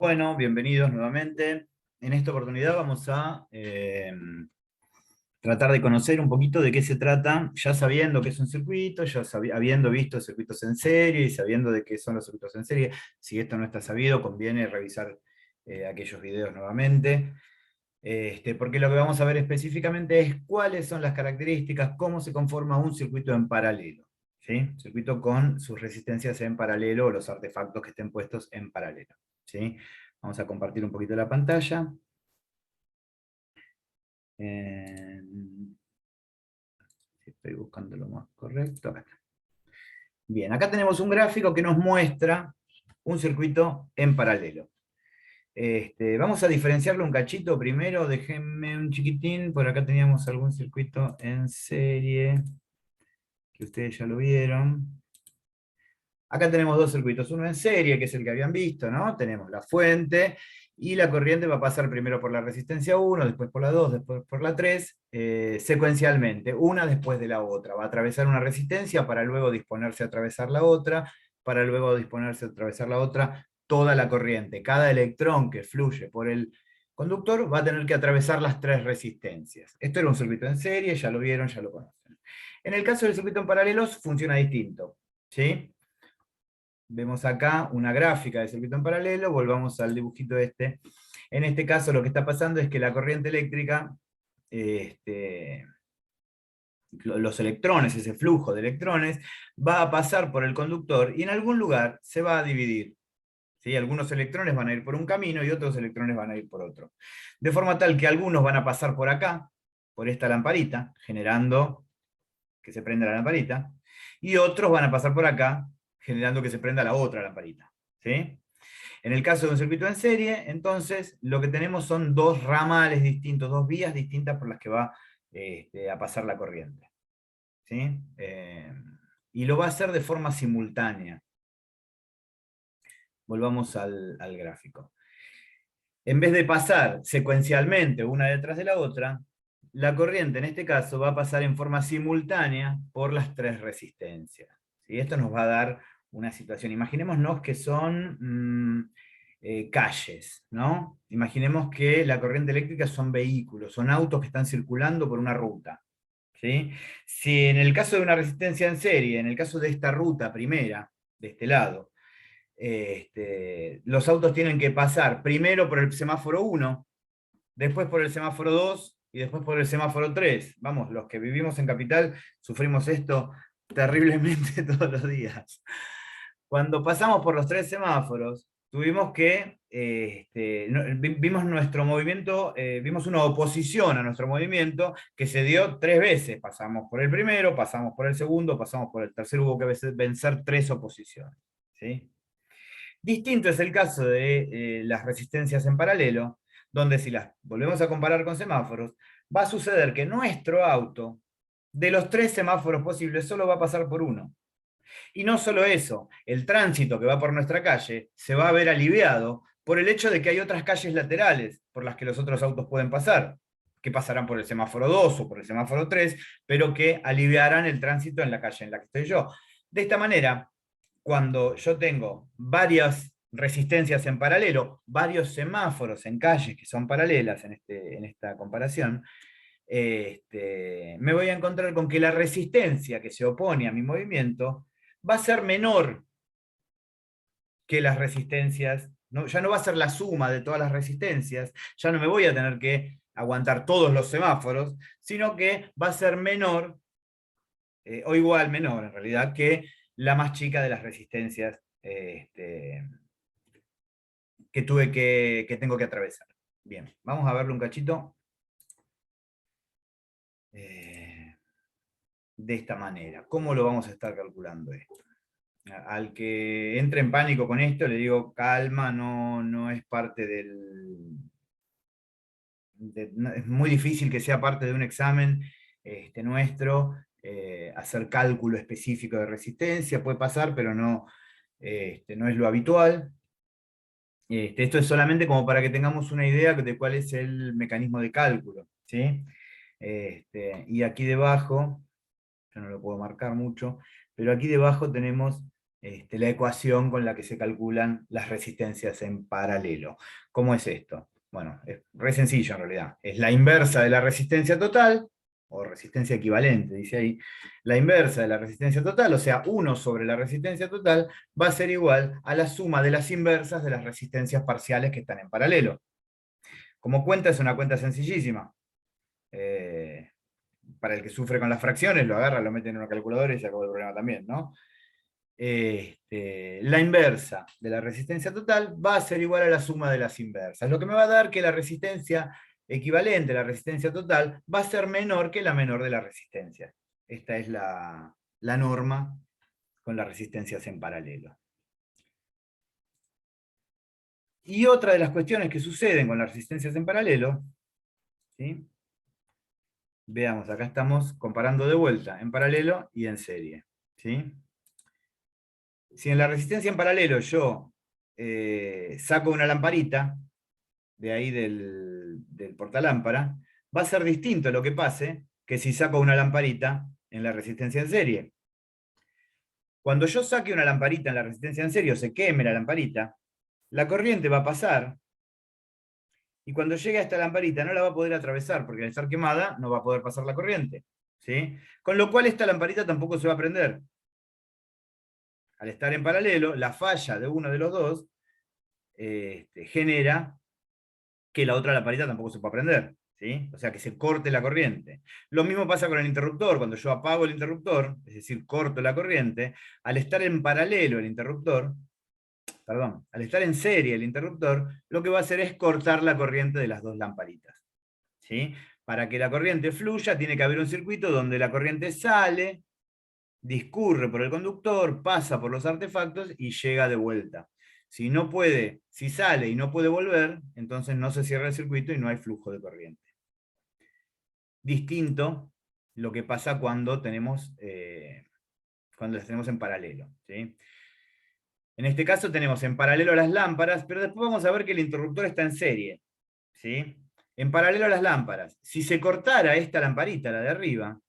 Bueno, bienvenidos nuevamente. En esta oportunidad vamos a tratar de conocer un poquito de qué se trata, ya sabiendo qué es un circuito, habiendo visto circuitos en serie y sabiendo de qué son los circuitos en serie. Si esto no está sabido, conviene revisar aquellos videos nuevamente. Porque lo que vamos a ver específicamente es cuáles son las características, cómo se conforma un circuito en paralelo. ¿Sí? Circuito con sus resistencias en paralelo o los artefactos que estén puestos en paralelo. ¿Sí? Vamos a compartir un poquito la pantalla. Eh, Estoy buscando lo más correcto. Acá está. Bien, acá tenemos un gráfico que nos muestra un circuito en paralelo. Vamos a diferenciarlo un cachito primero, déjenme un chiquitín, por acá teníamos algún circuito en serie, que ustedes ya lo vieron. Acá tenemos dos circuitos, uno en serie, que es el que habían visto, ¿no? Tenemos la fuente, y la corriente va a pasar primero por la resistencia 1, después por la 2, después por la 3, secuencialmente, una después de la otra. Va a atravesar una resistencia para luego disponerse a atravesar la otra, para luego disponerse a atravesar la otra, toda la corriente. Cada electrón que fluye por el conductor va a tener que atravesar las tres resistencias. Esto era un circuito en serie, ya lo vieron, ya lo conocen. En el caso del circuito en paralelos funciona distinto, ¿sí? Vemos acá una gráfica de circuito en paralelo, volvamos al dibujito este. En este caso lo que está pasando es que la corriente eléctrica, los electrones, ese flujo de electrones, va a pasar por el conductor y en algún lugar se va a dividir. ¿Sí? Algunos electrones van a ir por un camino y otros electrones van a ir por otro. De forma tal que algunos van a pasar por acá, por esta lamparita, generando que se prenda la lamparita, y otros van a pasar por acá, generando que se prenda la otra lamparita. ¿Sí? En el caso de un circuito en serie, entonces, lo que tenemos son dos ramales distintos, dos vías distintas por las que va a pasar la corriente. ¿Sí? Y lo va a hacer de forma simultánea. Volvamos al gráfico. En vez de pasar secuencialmente una detrás de la otra, la corriente en este caso va a pasar en forma simultánea por las tres resistencias. ¿Sí? Esto nos va a dar una situación. Imaginémonos que son calles, ¿no? Imaginemos que la corriente eléctrica son vehículos, son autos que están circulando por una ruta. ¿Sí? Si en el caso de una resistencia en serie, en el caso de esta ruta primera, de este lado, los autos tienen que pasar primero por el semáforo 1, después por el semáforo 2 y después por el semáforo 3. Vamos, los que vivimos en Capital sufrimos esto terriblemente todos los días. Cuando pasamos por los tres semáforos, tuvimos que, vimos nuestro movimiento, vimos una oposición a nuestro movimiento que se dio tres veces. Pasamos por el primero, pasamos por el segundo, pasamos por el tercero, hubo que vencer tres oposiciones. ¿Sí? Distinto es el caso de las resistencias en paralelo, donde si las volvemos a comparar con semáforos, va a suceder que nuestro auto, de los tres semáforos posibles, solo va a pasar por uno. Y no solo eso, el tránsito que va por nuestra calle se va a ver aliviado por el hecho de que hay otras calles laterales por las que los otros autos pueden pasar, que pasarán por el semáforo 2 o por el semáforo 3, pero que aliviarán el tránsito en la calle en la que estoy yo. De esta manera, cuando yo tengo varias resistencias en paralelo, varios semáforos en calles que son paralelas en esta comparación, me voy a encontrar con que la resistencia que se opone a mi movimiento va a ser menor que las resistencias, no, ya no va a ser la suma de todas las resistencias, ya no me voy a tener que aguantar todos los semáforos, sino que va a ser menor, o igual menor en realidad, que la más chica de las resistencias que tengo que atravesar. Bien, vamos a verlo un cachito de esta manera. ¿Cómo lo vamos a estar calculando esto? Al que entre en pánico con esto, le digo, calma, no es parte es muy difícil que sea parte de un examen nuestro, hacer cálculo específico de resistencia, puede pasar, pero no es lo habitual. Esto es solamente como para que tengamos una idea de cuál es el mecanismo de cálculo, ¿sí? Y aquí debajo, yo no lo puedo marcar mucho, pero aquí debajo tenemos la ecuación con la que se calculan las resistencias en paralelo. ¿Cómo es esto? Bueno, es re sencillo en realidad. Es la inversa de la resistencia total, o resistencia equivalente, dice ahí. La inversa de la resistencia total, o sea, 1 sobre la resistencia total, va a ser igual a la suma de las inversas de las resistencias parciales que están en paralelo. Como cuenta es una cuenta sencillísima. Para el que sufre con las fracciones, lo agarra, lo mete en una calculadora y se acabó el problema también, ¿no? La inversa de la resistencia total va a ser igual a la suma de las inversas, lo que me va a dar que la resistencia equivalente a la resistencia total va a ser menor que la menor de la resistencia. Esta es la norma con las resistencias en paralelo. Y otra de las cuestiones que suceden con las resistencias en paralelo, ¿sí? Veamos, acá estamos comparando de vuelta, en paralelo y en serie, ¿sí? Si en la resistencia en paralelo yo saco una lamparita, de ahí del portalámpara, va a ser distinto lo que pase que si saco una lamparita en la resistencia en serie. Cuando yo saque una lamparita en la resistencia en serie o se queme la lamparita, la corriente va a pasar y cuando llegue a esta lamparita no la va a poder atravesar porque al estar quemada no va a poder pasar la corriente, ¿sí? Con lo cual esta lamparita tampoco se va a prender. Al estar en paralelo, la falla de uno de los dos genera que la otra lamparita tampoco se pueda prender, ¿sí? O sea, que se corte la corriente. Lo mismo pasa con el interruptor. Cuando yo apago el interruptor, es decir, corto la corriente, al estar en paralelo el interruptor, perdón, al estar en serie el interruptor, lo que va a hacer es cortar la corriente de las dos lamparitas, ¿sí? Para que la corriente fluya, tiene que haber un circuito donde la corriente sale, discurre por el conductor, pasa por los artefactos y llega de vuelta. Si no puede, si sale y no puede volver, entonces no se cierra el circuito y no hay flujo de corriente. Distinto lo que pasa cuando las tenemos en paralelo, ¿sí? En este caso tenemos en paralelo las lámparas, pero después vamos a ver que el interruptor está en serie, ¿sí? En paralelo a las lámparas. Si se cortara esta lamparita, la de arriba,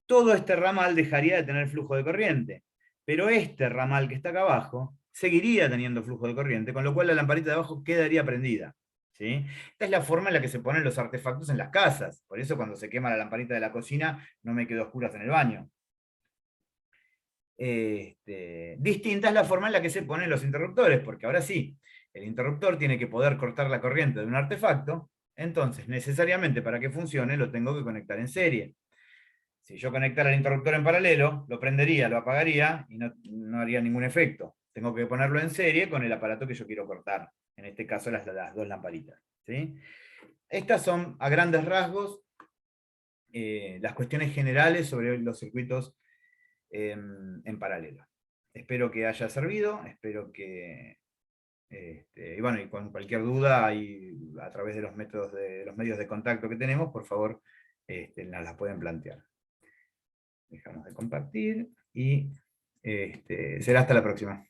todo este ramal dejaría de tener flujo de corriente. Pero este ramal que está acá abajo seguiría teniendo flujo de corriente, con lo cual la lamparita de abajo quedaría prendida, ¿sí? Esta es la forma en la que se ponen los artefactos en las casas. Por eso cuando se quema la lamparita de la cocina no me quedo a oscuras en el baño. Distinta es la forma en la que se ponen los interruptores, porque ahora sí, el interruptor tiene que poder cortar la corriente de un artefacto, entonces necesariamente para que funcione lo tengo que conectar en serie. Si yo conectara el interruptor en paralelo, lo prendería, lo apagaría y no haría ningún efecto. Tengo que ponerlo en serie con el aparato que yo quiero cortar. En este caso, las dos lamparitas, ¿sí? Estas son, a grandes rasgos, las cuestiones generales sobre los circuitos en paralelo. Espero que haya servido, espero que... y bueno, y con cualquier duda, a través de los métodos de los medios de contacto que tenemos, por favor, nos las pueden plantear. Dejamos de compartir y será hasta la próxima.